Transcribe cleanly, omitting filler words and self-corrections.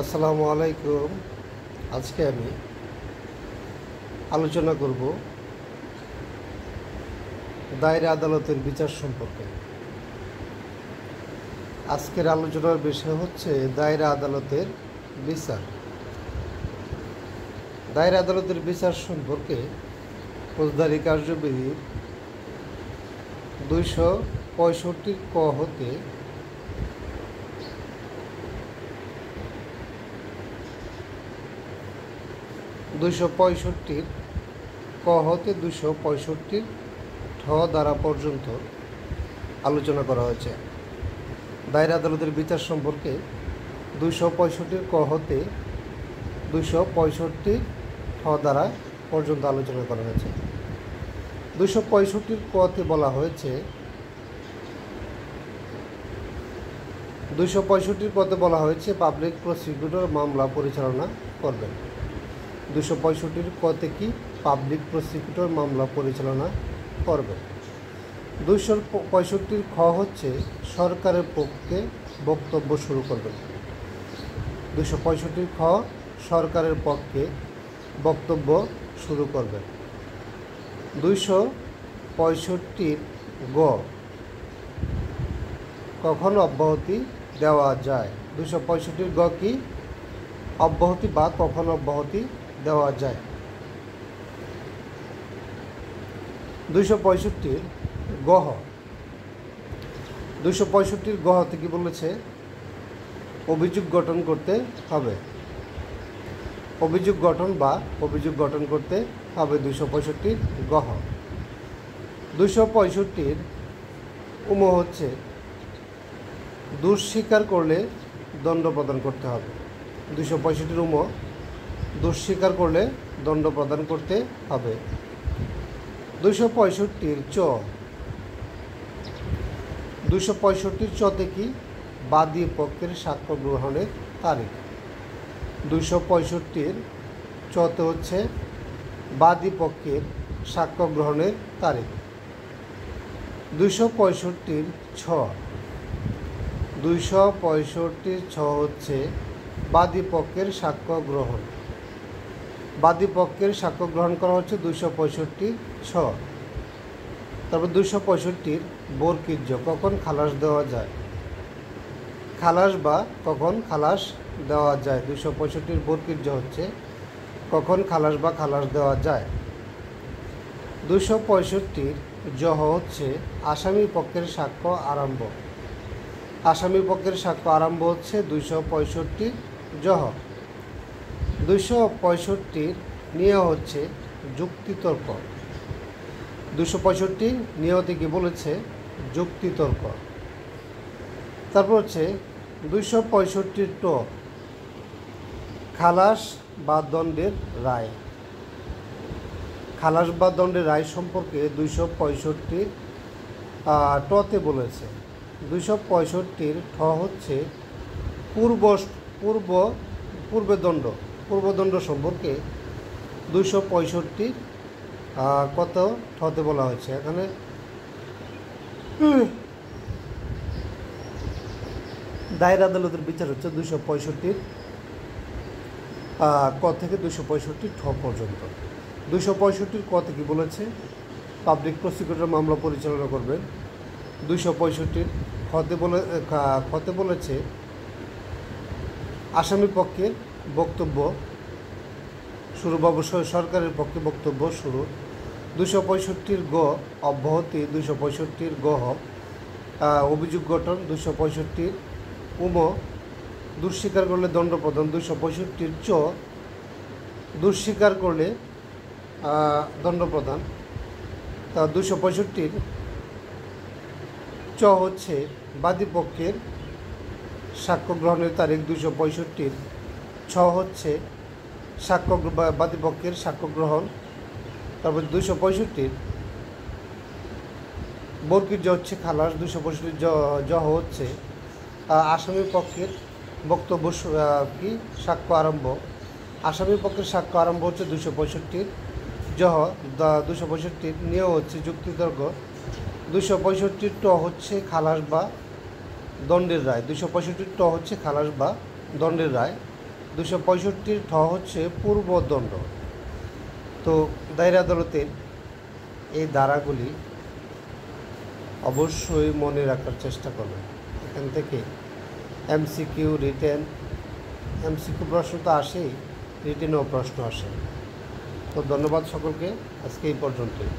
আসসালামু আলাইকুম। আজকে আমি আলোচনা করব দায়রা আদালতের বিচার সম্পর্কে। আজকের আলোচনার বিষয় হচ্ছে দায়রা আদালতের বিচার। দায়রা আদালতের বিচার সম্পর্কে ফৌজদারি কার্যবিধির 265 ক হতে 265 ক হতে 265 ঠ ধারা পর্যন্ত আলোচনা করা হয়েছে। দায়রা আদালতের বিচার সম্পর্কে 265 ক হতে 265 ঠ ধারা পর্যন্ত আলোচনা করা হয়েছে। 265 কতে বলা হয়েছে 265 কতে বলা হয়েছে পাবলিক প্রসিকিউটর মামলা পরিচালনা করবেন। 265 কতে কি পাবলিক প্রসিকিউটর মামলা পরিচালনা করবে। 265 খ হচ্ছে সরকারের পক্ষে বক্তব্য শুরু করবেন। 265 খ সরকারের পক্ষে বক্তব্য শুরু করবেন। 265 গ কখন অব্যাহতি দেওয়া যায়। 265 গ কি অব্যাহতি বা কখন অব্যাহতি দেওয়া যায়। 265 গহ 265 গহ থেকে বলেছে অভিযোগ গঠন করতে হবে। অভিযোগ গঠন করতে হবে 265 গহ। 265 উম হচ্ছে দোষ স্বীকার করলে দণ্ড প্রদান করতে হবে। 265 উম দোষ স্বীকার করলে দণ্ড প্রদান করতে হবে। 265 চ 265 চতে কি বাদী পক্ষের সাক্ষ্য গ্রহণের তারিখ। 265 চতে হচ্ছে বাদী পক্ষের সাক্ষ্য গ্রহণের তারিখ। 265 ছ 265 ছ হচ্ছে বাদী পক্ষের সাক্ষ্য গ্রহণ। বাদী পক্ষের সাক্ষ্য গ্রহণ করা হচ্ছে 265 ছ। তারপর 265 বরকির্য কখন খালাস দেওয়া যায়। খালাস বা কখন খালাস দেওয়া যায়। 265 বরকির্য হচ্ছে কখন খালাস বা খালাস দেওয়া যায়। 265 জহ হচ্ছে আসামি পক্ষের সাক্ষ্য আরম্ভ। আসামি পক্ষের সাক্ষ্য আরম্ভ হচ্ছে 265 জহ। 265 নিয়ে হচ্ছে যুক্তিতর্ক। 265 নিয়তে কি বলেছে যুক্তিতর্ক। তারপর হচ্ছে 265 ট খালাস বা দণ্ডের রায়। খালাস বা দণ্ডের রায় সম্পর্কে 265 টতে বলেছে। 265 ঠ হচ্ছে পূর্বদণ্ড সম্পর্কে 265 কত ঠতে বলা হয়েছে। এখানে দায়রা আদালতের বিচার হচ্ছে 265 ক থেকে 265 ঠ পর্যন্ত। 265 ক থেকে বলেছে পাবলিক প্রসিকিউটর মামলা পরিচালনা করবেন। 265 খতে বলেছে আসামি পক্ষের বক্তব্য শুরু বা সরকারের পক্ষে বক্তব্য শুরু। 265 গ অব্যাহতি। 265 গহ অভিযোগ গঠন। 265 উম দোষ স্বীকার করলে দণ্ড প্রদান। 265 চ দোষ স্বীকার করলে দণ্ড প্রদান। তা 265 চ হচ্ছে বাদী পক্ষের সাক্ষ্য গ্রহণের তারিখ। 265 ছ হচ্ছে বাদী পক্ষের সাক্ষ্য গ্রহণ। তারপর 265 বরকির্য হচ্ছে খালাস। 265 জহ হচ্ছে আসামি পক্ষের বক্তব্য কি সাক্ষ্য আরম্ভ। আসামি পক্ষের সাক্ষ্য আরম্ভ হচ্ছে 265 জহ। 265 নিয়েও হচ্ছে যুক্তিতর্ক। 265 ট হচ্ছে খালাস বা দণ্ডের রায়। 265 ট হচ্ছে খালাস বা দণ্ডের রায়। 265 ঠ হচ্ছে পূর্বদণ্ড। তো দায়রা আদালতের এই ধারাগুলি অবশ্যই মনে রাখার চেষ্টা করবেন। এখান থেকে এমসিকিউ রিটেন, এমসিকিউ প্রশ্ন তো আসেই, রিটেনও প্রশ্ন আসে। তো ধন্যবাদ সকলকে, আজকে এই পর্যন্তই।